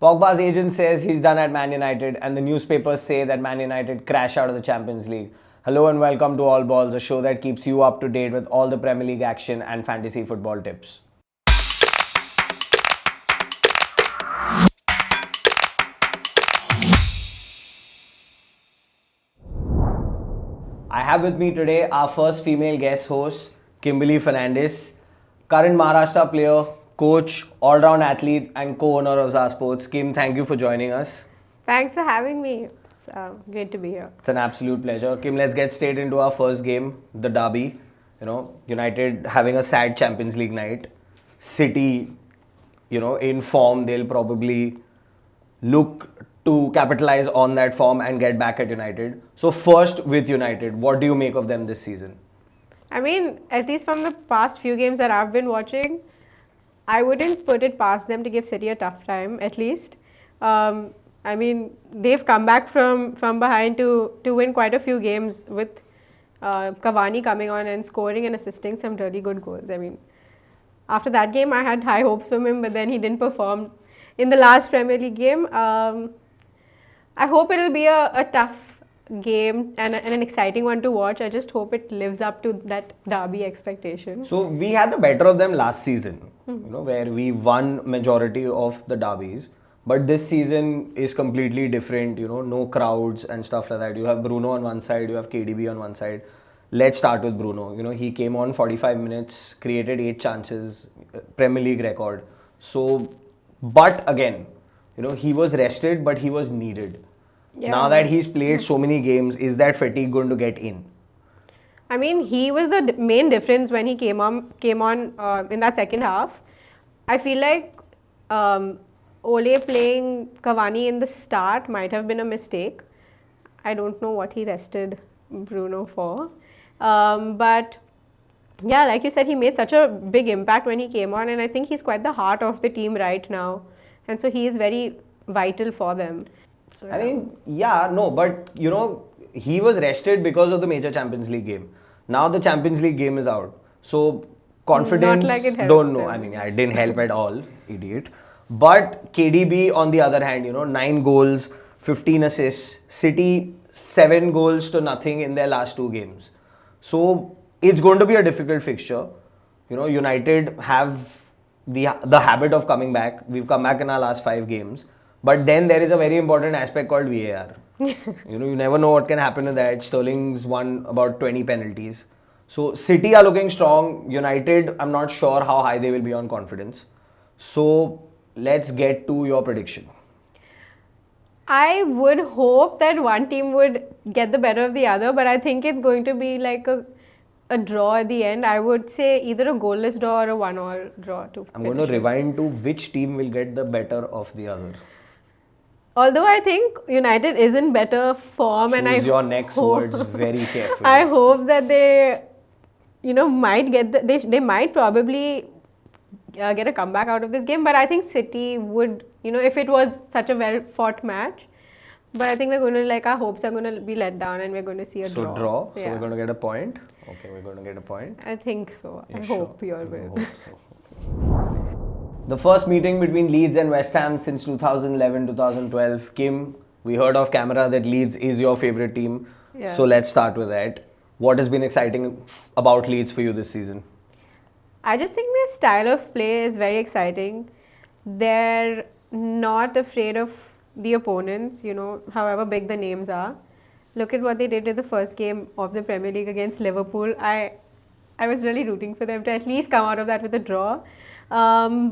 Pogba's agent says he's done at Man United, and the newspapers say that Man United crash out of the Champions League. Hello and welcome to All Balls, a show that keeps you up to date with all the Premier League action and fantasy football tips. I have with me today our first female guest host, Kimberly Fernandez, current Maharashtra player, coach, all-round athlete and co-owner of Zara Sports. Kim, thank you for joining us. Thanks for having me. It's great to be here. It's an absolute pleasure. Kim, let's get straight into our first game, the derby. United having a sad Champions League night. City, in form, they'll probably look to capitalize on that form and get back at United. So first with United, what do you make of them this season? I mean, at least from the past few games that I've been watching, I wouldn't put it past them to give City a tough time, at least. I mean, they've come back from behind to win quite a few games with Cavani coming on and scoring and assisting some really good goals. I mean, after that game, I had high hopes from him, but then he didn't perform in the last Premier League game. I hope it'll be a tough game and an exciting one to watch. I just hope it lives up to that derby expectation. So we had the better of them last season, where we won majority of the derbies. But this season is completely different, no crowds and stuff like that. You have Bruno on one side, you have KDB on one side. Let's start with Bruno. He came on 45 minutes, created 8 chances, Premier League record. So, but again, he was rested, but he was needed. Yeah. Now that he's played so many games, is that fatigue going to get in? I mean, he was the main difference when he came on in that second half. I feel like Ole playing Cavani in the start might have been a mistake. I don't know what he rested Bruno for. But yeah, like you said, he made such a big impact when he came on, and I think he's quite the heart of the team right now. And so he is very vital for them. So, I mean, but he was rested because of the major Champions League game. Now the Champions League game is out. So confidence, not like it don't know. I mean, it didn't help at all, idiot. But KDB on the other hand, 9 goals, 15 assists, City 7 goals to nothing in their last 2 games. So it's going to be a difficult fixture. United have the habit of coming back. We've come back in our last 5 games. But then there is a very important aspect called VAR. You never know what can happen to that. Sterling's won about 20 penalties. So City are looking strong. United, I'm not sure how high they will be on confidence. So let's get to your prediction. I would hope that one team would get the better of the other, but I think it's going to be like a draw at the end. I would say either a goalless draw or a 1-1 draw. I'm going to rewind to which team will get the better of the other. Although I think United is in better form, Choose your next words very carefully. I hope that they, might get they might probably get a comeback out of this game. But I think City would, if it was such a well-fought match. But I think we're going to, our hopes are going to be let down and we're going to see a draw. So draw? Yeah. So we're going to get a point? Okay, we're going to get a point. I think so. I sure? hope you all will. Hope so. Okay. The first meeting between Leeds and West Ham since 2011-2012. Kim, we heard off camera that Leeds is your favourite team. Yeah. So let's start with that. What has been exciting about Leeds for you this season? I just think their style of play is very exciting. They're not afraid of the opponents, however big the names are. Look at what they did in the first game of the Premier League against Liverpool. I was really rooting for them to at least come out of that with a draw. And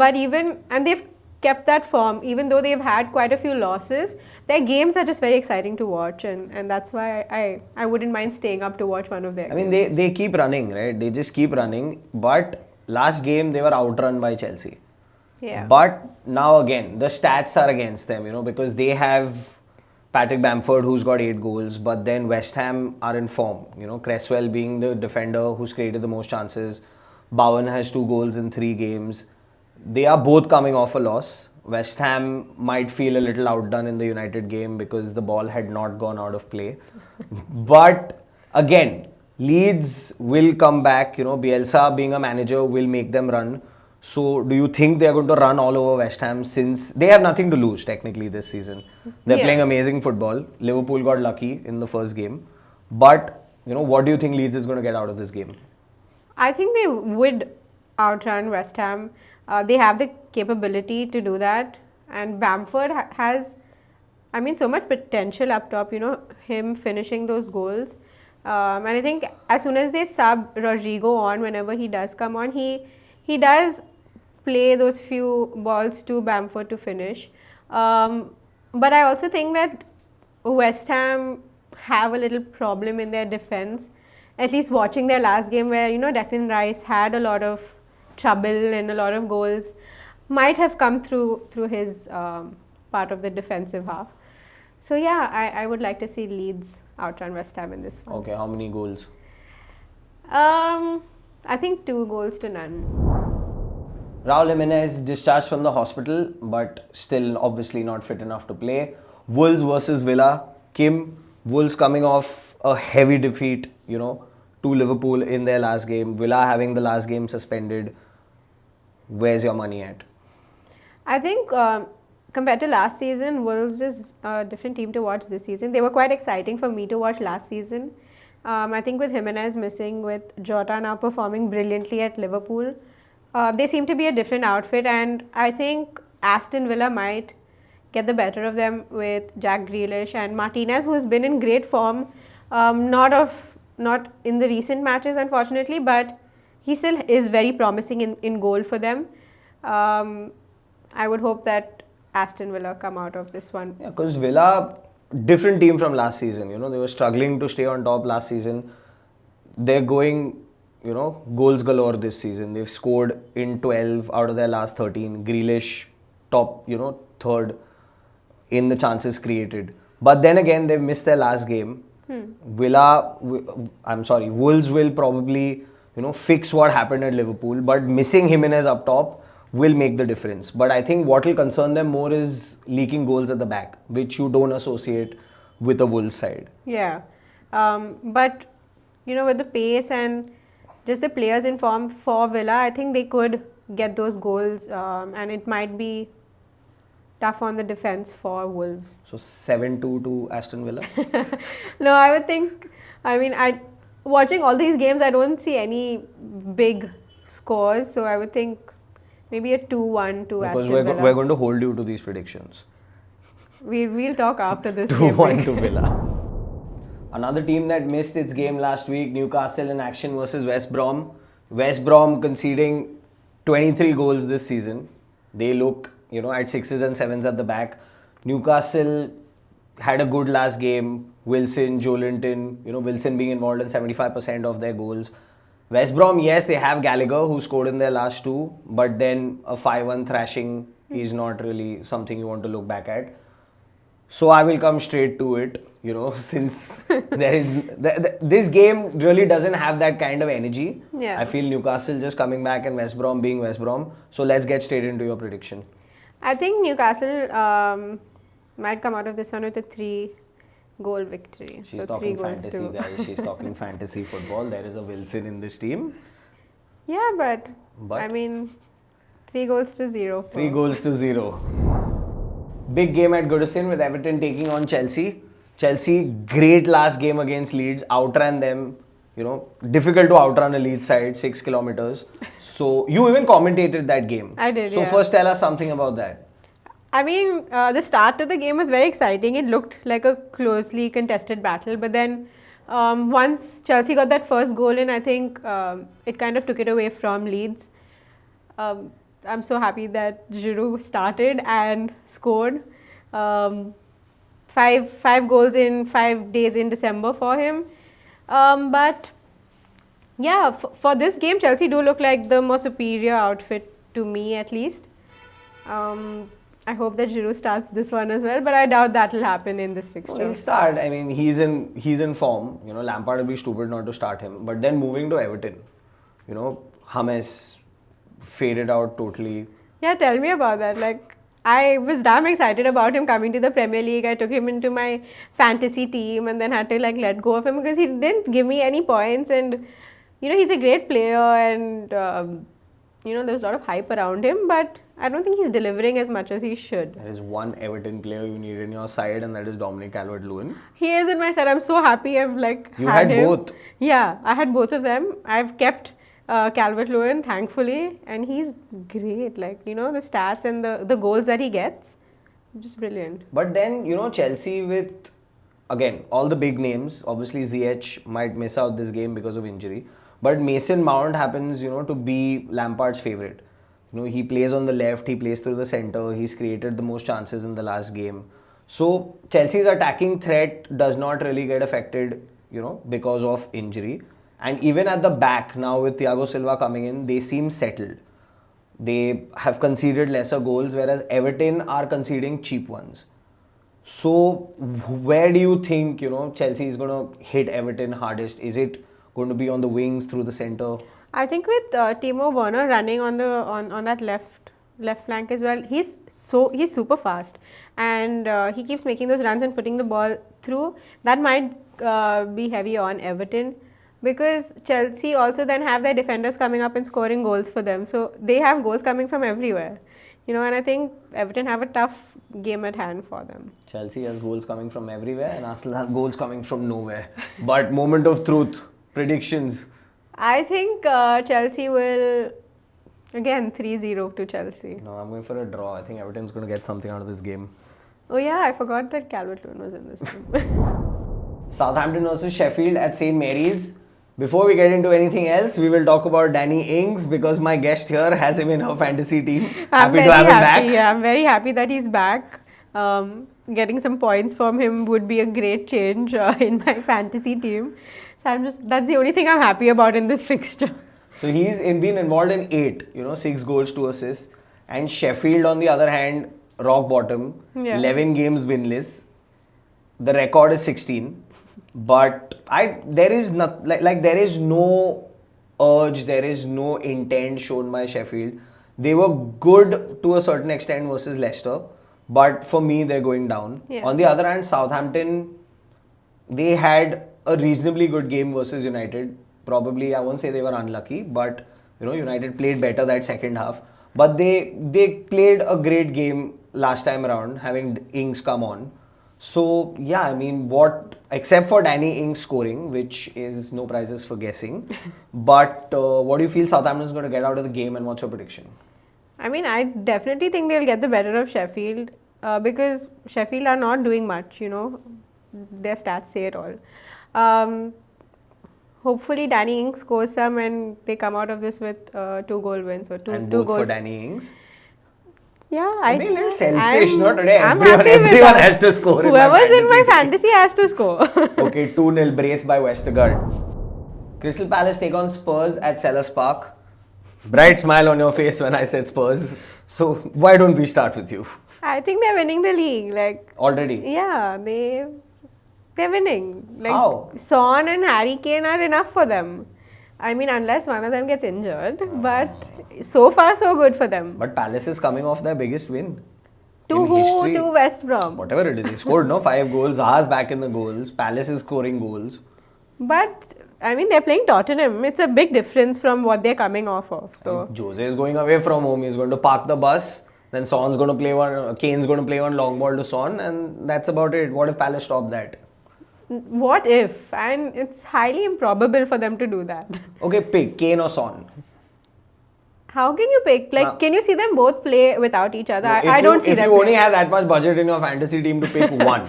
they've kept that form, even though they've had quite a few losses. Their games are just very exciting to watch, and that's why I wouldn't mind staying up to watch one of their games. I mean, they keep running, right? They just keep running. But last game, they were outrun by Chelsea. Yeah. But now again, the stats are against them, because they have Patrick Bamford who's got 8 goals, but then West Ham are in form. Cresswell being the defender who's created the most chances. Bowen has 2 goals in 3 games. They are both coming off a loss. West Ham might feel a little outdone in the United game because the ball had not gone out of play. But again, Leeds will come back. Bielsa being a manager will make them run. So, do you think they are going to run all over West Ham since they have nothing to lose technically this season? They're Yeah. playing amazing football. Liverpool got lucky in the first game. But, what do you think Leeds is going to get out of this game? I think they would outrun West Ham. They have the capability to do that, and Bamford has, I mean, so much potential up top. Him finishing those goals, and I think as soon as they sub Rodrigo on, whenever he does come on, he does play those few balls to Bamford to finish. But I also think that West Ham have a little problem in their defense. At least watching their last game, where Declan Rice had a lot of trouble and a lot of goals, might have come through his part of the defensive half. So yeah, I would like to see Leeds outrun West Ham in this one. Okay, how many goals? I think 2-0. Raul Jimenez discharged from the hospital, but still obviously not fit enough to play. Wolves versus Villa. Kim, Wolves coming off a heavy defeat, to Liverpool in their last game. Villa having the last game suspended. Where's your money at? I think compared to last season, Wolves is a different team to watch this season. They were quite exciting for me to watch last season. I think with Jimenez missing, with Jota now performing brilliantly at Liverpool, they seem to be a different outfit, and I think Aston Villa might get the better of them with Jack Grealish and Martinez, who has been in great form, not in the recent matches unfortunately, but he still is very promising in goal for them. I would hope that Aston Villa come out of this one. Yeah, because Villa, different team from last season. They were struggling to stay on top last season. They're going, goals galore this season. They've scored in 12 out of their last 13. Grealish, top, third in the chances created. But then again, they've missed their last game. Wolves will probably, fix what happened at Liverpool. But missing Jimenez up top will make the difference. But I think what will concern them more is leaking goals at the back, which you don't associate with a Wolves side. Yeah. But, with the pace and just the players in form for Villa, I think they could get those goals, and it might be tough on the defense for Wolves. So 7-2 to Aston Villa? No, I would think, watching all these games, I don't see any big scores, so I would think maybe a 2-1 to Aston Villa. Because we're going to hold you to these predictions. We'll talk after this 2-1 to Villa. Another team that missed its game last week, Newcastle in action versus West Brom. West Brom conceding 23 goals this season. They look, at 6s and 7s at the back. Newcastle had a good last game. Wilson, Joelinton, Wilson being involved in 75% of their goals. West Brom, yes, they have Gallagher who scored in their last two, but then a 5-1 thrashing is not really something you want to look back at. So I will come straight to it, since there is this game really doesn't have that kind of energy. Yeah. I feel Newcastle just coming back and West Brom being West Brom. So let's get straight into your prediction. I think Newcastle might come out of this one with a 3-goal victory. She's so talking 3 goals fantasy, guys. She's talking fantasy football. There is a Wilson in this team. Yeah, but 3-0. 3-0. Big game at Goodison with Everton taking on Chelsea. Chelsea, great last game against Leeds, outran them. Difficult to outrun a Leeds side, 6 kilometers. So, you even commentated that game. I did, So, yeah. first tell us something about that. The start of the game was very exciting. It looked like a closely contested battle. But then once Chelsea got that first goal in, I think it kind of took it away from Leeds. I'm so happy that Giroud started and scored. 5 goals in 5 days in December for him. But yeah, for this game, Chelsea do look like the more superior outfit to me, at least. I hope that Giroud starts this one as well, but I doubt that will happen in this fixture. Well, he'll start. I mean, he's in form. Lampard would be stupid not to start him. But then moving to Everton, James faded out totally. Yeah, tell me about that. I was damn excited about him coming to the Premier League. I took him into my fantasy team and then had to let go of him because he didn't give me any points. And he's a great player, and there's a lot of hype around him, but I don't think he's delivering as much as he should. There is one Everton player you need in your side, and that is Dominic Calvert-Lewin. He is in my side. I'm so happy I've You had him. both. Yeah, I had both of them. I've kept Calvert-Lewin, thankfully, and he's great. Like, the stats and the goals that he gets, just brilliant. But then, Chelsea with, again, all the big names. Obviously, Ziyech might miss out this game because of injury. But Mason Mount happens, to be Lampard's favourite. He plays on the left, he plays through the centre, he's created the most chances in the last game. So, Chelsea's attacking threat does not really get affected, because of injury. And even at the back, now with Thiago Silva coming in, they seem settled. They have conceded lesser goals, whereas Everton are conceding cheap ones. So, where do you think, Chelsea is going to hit Everton hardest? Is it going to be on the wings, through the centre? I think with Timo Werner running on that left flank as well, he's super fast, and he keeps making those runs and putting the ball through. That might be heavy on Everton, because Chelsea also then have their defenders coming up and scoring goals for them. So they have goals coming from everywhere. And I think Everton have a tough game at hand for them. Chelsea has goals coming from everywhere, and Arsenal have goals coming from nowhere. But moment of truth, predictions. I think Chelsea will, again, 3-0 to Chelsea. No, I'm going for a draw. I think Everton's going to get something out of this game. Oh yeah, I forgot that Calvert-Lewin was in this game. Southampton versus Sheffield at St. Mary's. Before we get into anything else, we will talk about Danny Ings, because my guest here has him in her fantasy team. Happy to have him back. Yeah, I'm very happy that he's back. Getting some points from him would be a great change in my fantasy team. So that's the only thing I'm happy about in this fixture. So he's been involved in 8, 6 goals, 2 assists. And Sheffield, on the other hand, rock bottom, 11 games winless. The record is 16. But there is not there is no urge, there is no intent shown by Sheffield. They were good to a certain extent versus Leicester, but for me they're going down. Yeah. On the other hand, Southampton, they had a reasonably good game versus United. Probably, I won't say they were unlucky, but United played better that second half. But they played a great game last time around, having Ings come on. So yeah, I mean, except for Danny Ings scoring, which is no prizes for guessing. But what do you feel Southampton's going to get out of the game, and what's your prediction? I mean, I definitely think they'll get the better of Sheffield, because Sheffield are not doing much, their stats say it all. Hopefully Danny Ings scores some and they come out of this with 2-goal wins, or two goals. For Danny Ings? Yeah, I mean, a little selfish, no? Today I'm everyone has to score. Whoever's in my fantasy has to score. Okay, 2-0 brace by Westergaard. Crystal Palace take on Spurs at Selhurst Park. Bright smile on your face when I said Spurs. So why don't we start with you? I think they're winning the league. Already? Yeah, they're winning. How? Son and Harry Kane are enough for them. I mean, unless one of them gets injured, but so far so good for them. But Palace is coming off their biggest win. To who? History. To West Brom. Whatever it is, they scored 5 goals. Zaha's back in the goals. Palace is scoring goals. But I mean, they're playing Tottenham. It's a big difference from what they're coming off of. So Jose is going away from home. He's going to park the bus. Then Son's going to play one. Kane's going to play one long ball to Son, and that's about it. What if Palace stop that? What if? And it's highly improbable for them to do that. Okay, pick Kane or Son. How can you pick? Can you see them both play without each other? I don't see them. If you only have that much budget in your fantasy team to pick one,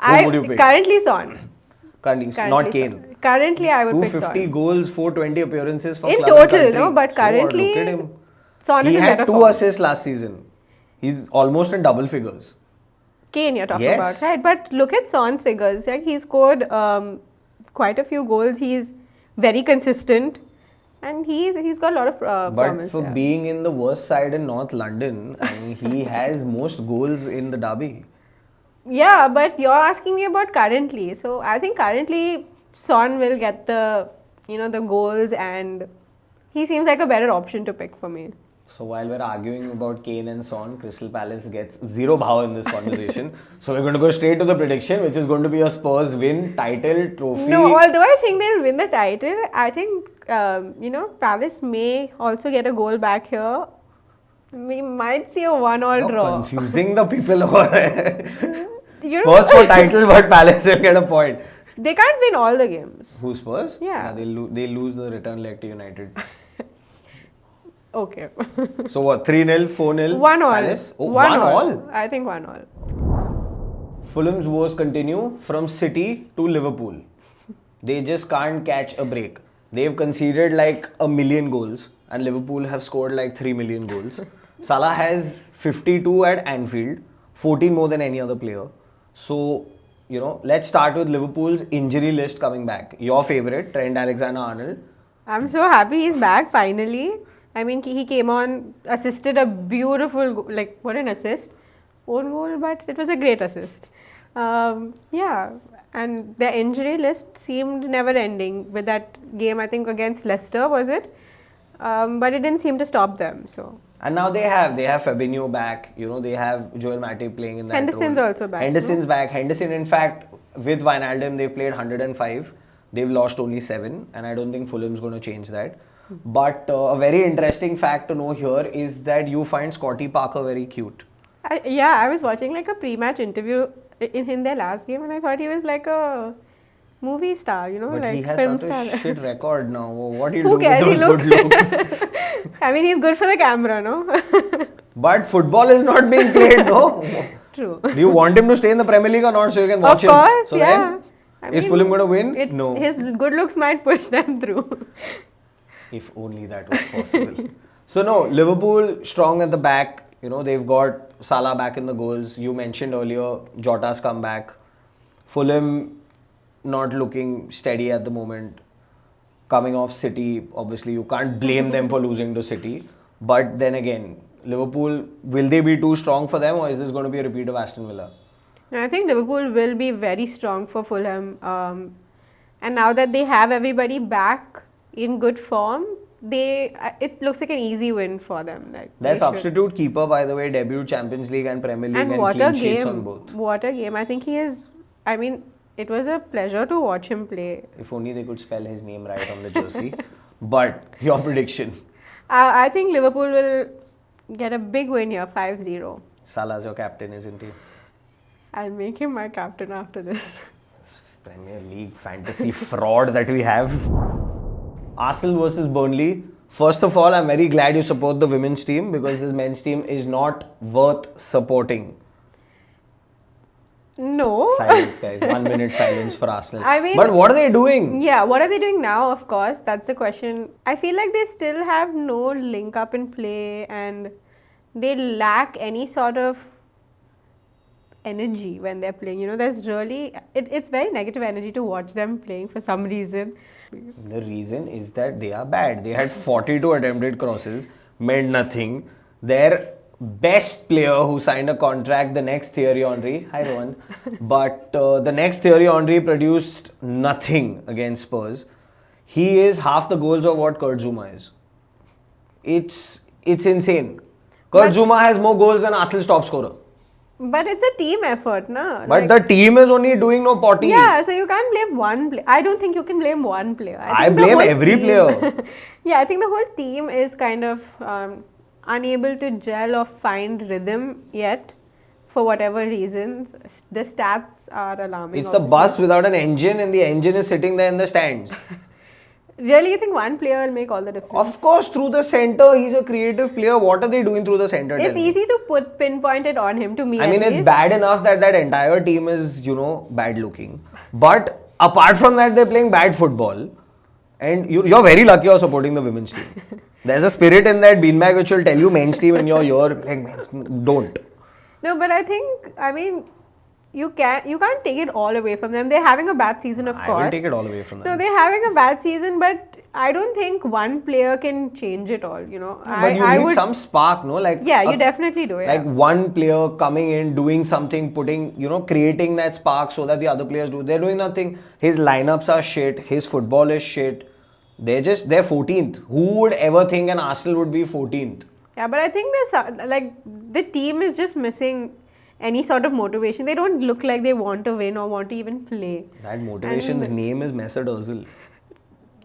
who would you pick? Currently Son. Currently not Kane. Son. Currently, I would pick Son. 250 goals, 420 appearances for in club total, and country. no? But currently, look at him. Son is he in had better 2 form. assists last season. He's almost in double figures. Kane you're talking about, right? But look at Son's figures. He scored quite a few goals. He's very consistent, and he's got a lot of promise. But for being in the worst side in North London, I mean, he has most goals in the derby. Yeah, but you're asking me about currently. So I think currently Son will get the the goals, and he seems like a better option to pick for me. So while we're arguing about Kane and Son, Crystal Palace gets zero bhav in this conversation. So we're going to go straight to the prediction, which is going to be a Spurs win, title, trophy. No, although I think they'll win the title, I think, Palace may also get a goal back here. We might see a 1-1 You're draw. confusing the people over there. You know- Spurs for title, but Palace will get a point. They can't win all the games. Who, Spurs? Yeah. They'll lose the return leg to United. Okay. So what, 3-0, 4-0? 1-1. Palace? Oh, 1-1? I think 1-1. Fulham's woes continue from City to Liverpool. They just can't catch a break. They've conceded like 1 million goals and Liverpool have scored like 3 million goals. Salah has 52 at Anfield, 14 more than any other player. So, let's start with Liverpool's injury list coming back. Your favourite, Trent Alexander-Arnold. I'm so happy he's back finally. I mean, he came on, assisted a beautiful, what an assist. Own goal, but it was a great assist. Yeah, and their injury list seemed never ending with that game, I think, against Leicester, was it? But it didn't seem to stop them, so. And now they have Fabinho back, they have Joel Matip playing in that Henderson's role. also back. Henderson's back. Henderson, in fact, with Wijnaldum, they've played 105. They've lost only 7, and I don't think Fulham's going to change that. But a very interesting fact to know here is that you find Scotty Parker very cute. I was watching like a pre-match interview in their last game, and I thought he was like a movie star, But like he has film such star. a shit record now. What he'll Who do with cares? those good looks? I mean, he's good for the camera, no? But football is not being played, no? True. Do you want him to stay in the Premier League or not so you can watch Of course, him? So yeah. then, is Fulham going to win? No. His good looks might push them through. If only that was possible. So no, Liverpool strong at the back. They've got Salah back in the goals. You mentioned earlier, Jota's come back. Fulham not looking steady at the moment. Coming off City, obviously you can't blame them for losing to City. But then again, Liverpool, will they be too strong for them or is this going to be a repeat of Aston Villa? I think Liverpool will be very strong for Fulham. And now that they have everybody back in good form, it looks like an easy win for them. Their substitute keeper, by the way, debuted Champions League and Premier League and what clean a sheets on game! both. What a game! I think he is. I mean, it was a pleasure to watch him play. If only they could spell his name right on the jersey. But your prediction? I think Liverpool will get a big win here, 5-0. Salah's your captain, isn't he? I'll make him my captain after this. This Premier League fantasy fraud that we have. Arsenal versus Burnley. First of all, I'm very glad you support the women's team because this men's team is not worth supporting. No. Silence, guys. 1 minute silence for Arsenal. I mean, but what are they doing? Yeah, what are they doing now? Of course, that's the question. I feel like they still have no link up in play and they lack any sort of energy when they're playing. There's really, it's very negative energy to watch them playing for some reason. The reason is that they are bad. They had 42 attempted crosses, made nothing. Their best player who signed a contract, the next Thierry Henry, hi Rowan, but the next Thierry Henry produced nothing against Spurs. He is half the goals of what Kurt Zouma is. It's insane. Kurt Zouma has more goals than Arsenal's top scorer. But it's a team effort, na? But the team is only doing no potty. Yeah, so you can't blame one player. I don't think you can blame one player. I blame every player. Yeah, I think the whole team is kind of unable to gel or find rhythm yet for whatever reasons. The stats are alarming. It's the bus without an engine and the engine is sitting there in the stands. Really, you think one player will make all the difference? Of course, through the center, he's a creative player. What are they doing through the center? It's easy to pinpoint it on him, to me. I mean, it's bad enough that entire team is, bad looking. But apart from that, they're playing bad football. And you're very lucky you're supporting the women's team. There's a spirit in that beanbag which will tell you men's team in your ear, like, don't. No, but I mean, you can't take it all away from them. They're having a bad season, of course. I will take it all away from them. No, they're having a bad season, but I don't think one player can change it all, But you need some spark, no? Yeah, you definitely do, yeah. Like one player coming in, doing something, creating that spark so that the other players do. They're doing nothing. His lineups are shit. His football is shit. They're 14th. Who would ever think an Arsenal would be 14th? Yeah, but I think the team is just missing any sort of motivation. They don't look like they want to win or want to even play. That motivation's name is Mesut Ozil.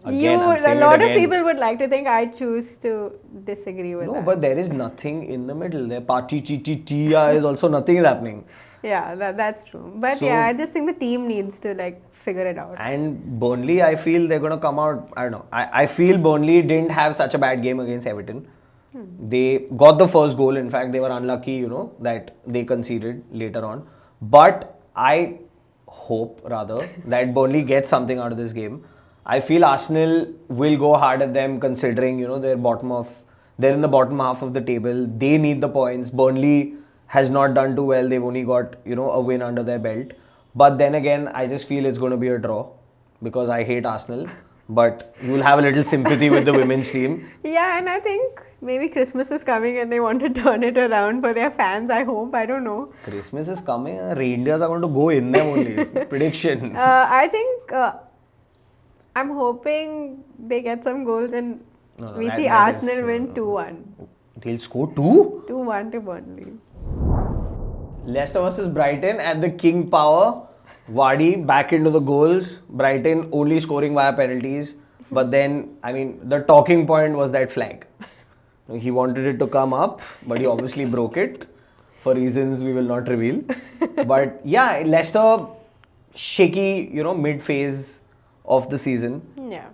A saying it lot of again. people would like to think I choose to disagree with that. No, but there is nothing in the middle. There Tia is also nothing is happening. Yeah, that's true. But So- yeah, I just think the team needs to figure it out. And Burnley, I feel they're going to come out, I don't know. I feel Burnley didn't have such a bad game against Everton. They got the first goal. In fact, they were unlucky, that they conceded later on. But I hope, rather, that Burnley gets something out of this game. I feel Arsenal will go hard at them considering, they're in the bottom half of the table. They need the points. Burnley has not done too well. They've only got, a win under their belt. But then again, I just feel it's going to be a draw because I hate Arsenal. But you'll have a little sympathy with the women's team. Yeah, and I think maybe Christmas is coming and they want to turn it around for their fans, I hope. I don't know. Christmas is coming. Reindeers are going to go in them only. Prediction. I think I'm hoping they get some goals and we see Arsenal win 2-1. They'll score 2? 2-1 to Burnley. Leicester versus Brighton at the King Power. Vardy back into the goals. Brighton only scoring via penalties. But then, the talking point was that flag. He wanted it to come up, but he obviously broke it for reasons we will not reveal. But yeah, Leicester shaky, mid-phase of the season. Yeah.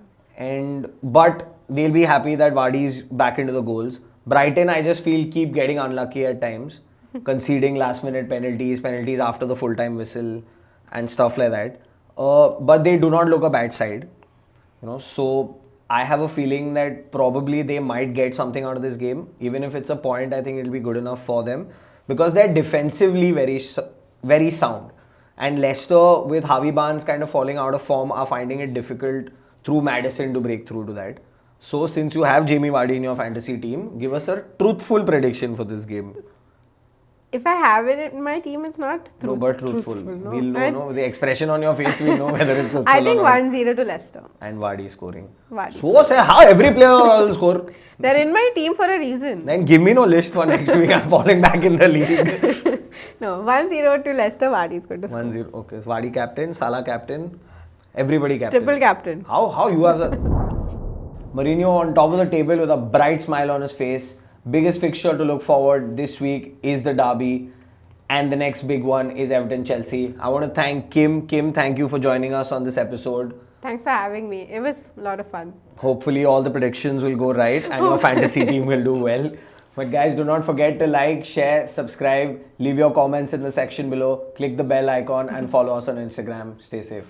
But they'll be happy that Vardy's back into the goals. Brighton, I just feel, keep getting unlucky at times. Conceding last-minute penalties after the full-time whistle and stuff like that. But they do not look a bad side. So I have a feeling that probably they might get something out of this game. Even if it's a point, I think it'll be good enough for them. Because they're defensively very, very sound. And Leicester, with Harvey Barnes kind of falling out of form, are finding it difficult through Maddison to break through to that. So since you have Jamie Vardy in your fantasy team, give us a truthful prediction for this game. If I have it in my team, it's not truthful. No. We'll know, the expression on your face, we'll know whether it's truthful I think or not. 1-0 to Leicester. And Vardy scoring. Vardy. So, sir, how every player will score? They're in my team for a reason. Then give me no list for next week. I'm falling back in the league. No, 1-0 to Leicester. Vardy is going to score. 1-0. Okay. So Vardy captain, Salah captain, everybody captain. Triple captain. How you have that? Mourinho on top of the table with a bright smile on his face. Biggest fixture to look forward this week is the derby. And the next big one is Everton Chelsea. I want to thank Kim. Kim, thank you for joining us on this episode. Thanks for having me. It was a lot of fun. Hopefully all the predictions will go right and your fantasy team will do well. But guys, do not forget to like, share, subscribe, leave your comments in the section below, click the bell icon and follow us on Instagram. Stay safe.